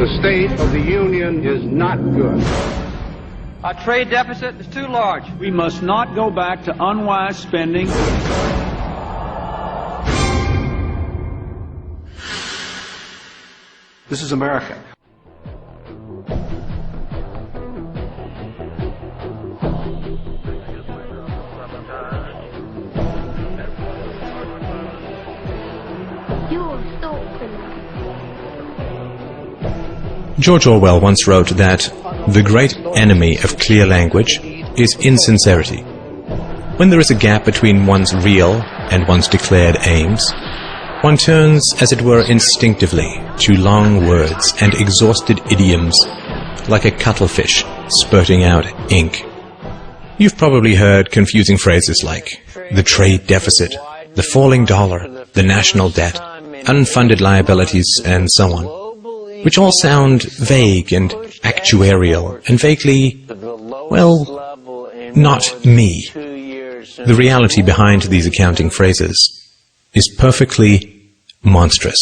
The state of the union is not good. Our trade deficit is too large. We must not go back to unwise spending. This is America. You're so criminal. George Orwell once wrote that the great enemy of clear language is insincerity. When there is a gap between one's real and one's declared aims, one turns, as it were, instinctively to long words and exhausted idioms, like a cuttlefish spurting out ink. You've probably heard confusing phrases like the trade deficit, the falling dollar, the national debt, unfunded liabilities, and so on, which all sound vague and actuarial and vaguely, well, not me. The reality behind these accounting phrases is perfectly monstrous.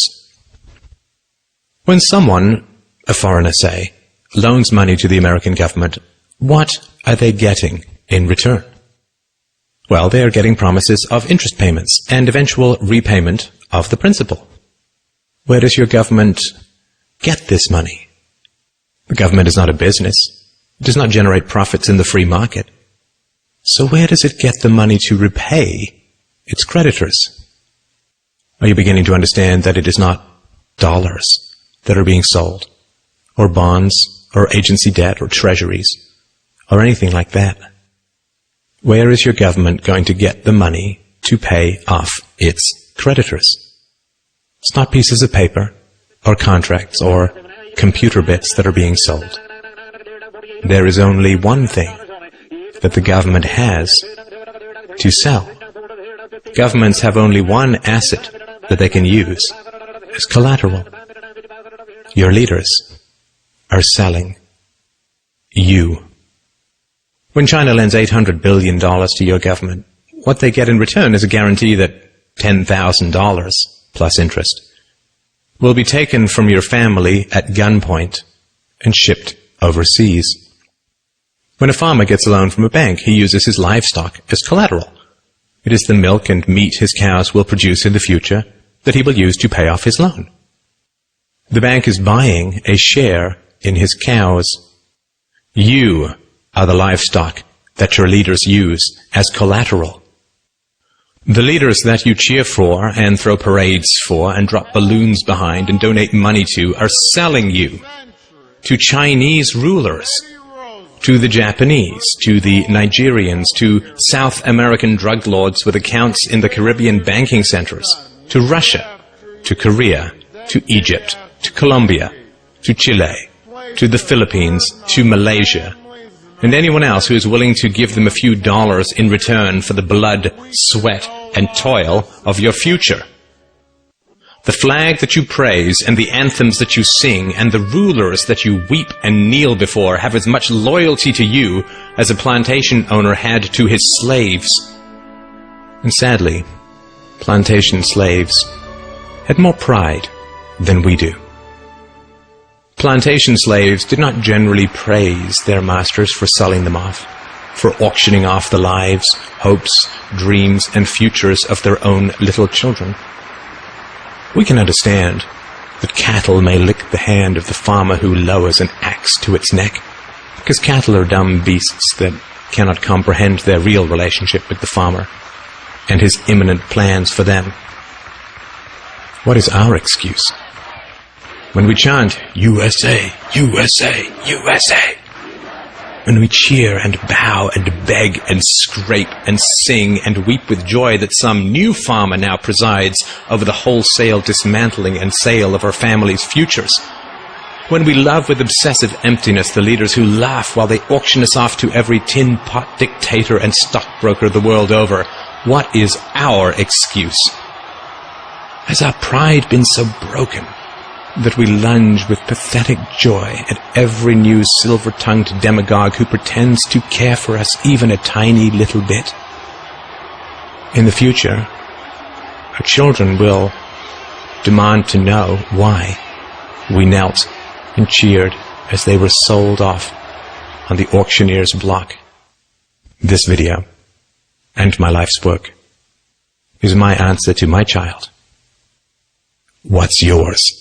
When someone, a foreigner say, loans money to the American government, what are they getting in return? Well, they are getting promises of interest payments and eventual repayment of the principal. Where does your government get this money? The government is not a business. It does not generate profits in the free market. So where does it get the money to repay its creditors? Are you beginning to understand that it is not dollars that are being sold, or bonds, or agency debt, or treasuries, or anything like that? Where is your government going to get the money to pay off its creditors? It's not pieces of paper, or contracts, or computer bits that are being sold. There is only one thing that the government has to sell. Governments have only one asset that they can use as collateral. Your leaders are selling you. When China lends $800 billion to your government, what they get in return is a guarantee that $10,000 plus interest will be taken from your family at gunpoint and shipped overseas. When a farmer gets a loan from a bank, he uses his livestock as collateral. It is the milk and meat his cows will produce in the future that he will use to pay off his loan. The bank is buying a share in his cows. You are the livestock that your leaders use as collateral. The leaders that you cheer for and throw parades for and drop balloons behind and donate money to are selling you to Chinese rulers, to the Japanese, to the Nigerians, to South American drug lords with accounts in the Caribbean banking centers, to Russia, to Korea, to Egypt, to Colombia, to Chile, to the Philippines, to Malaysia, and anyone else who is willing to give them a few dollars in return for the blood, sweat, and toil of your future. The flag that you praise and the anthems that you sing and the rulers that you weep and kneel before have as much loyalty to you as a plantation owner had to his slaves. And sadly, plantation slaves had more pride than we do. Plantation slaves did not generally praise their masters for selling them off, for auctioning off the lives, hopes, dreams, and futures of their own little children. We can understand that cattle may lick the hand of the farmer who lowers an axe to its neck, because cattle are dumb beasts that cannot comprehend their real relationship with the farmer and his imminent plans for them. What is our excuse? When we chant, USA, USA, USA, when we cheer and bow and beg and scrape and sing and weep with joy that some new farmer now presides over the wholesale dismantling and sale of our family's futures, when we love with obsessive emptiness the leaders who laugh while they auction us off to every tin pot dictator and stockbroker the world over, what is our excuse? Has our pride been so broken that we lunge with pathetic joy at every new silver-tongued demagogue who pretends to care for us even a tiny little bit? In the future, our children will demand to know why we knelt and cheered as they were sold off on the auctioneer's block. This video, and my life's work, is my answer to my child. What's yours?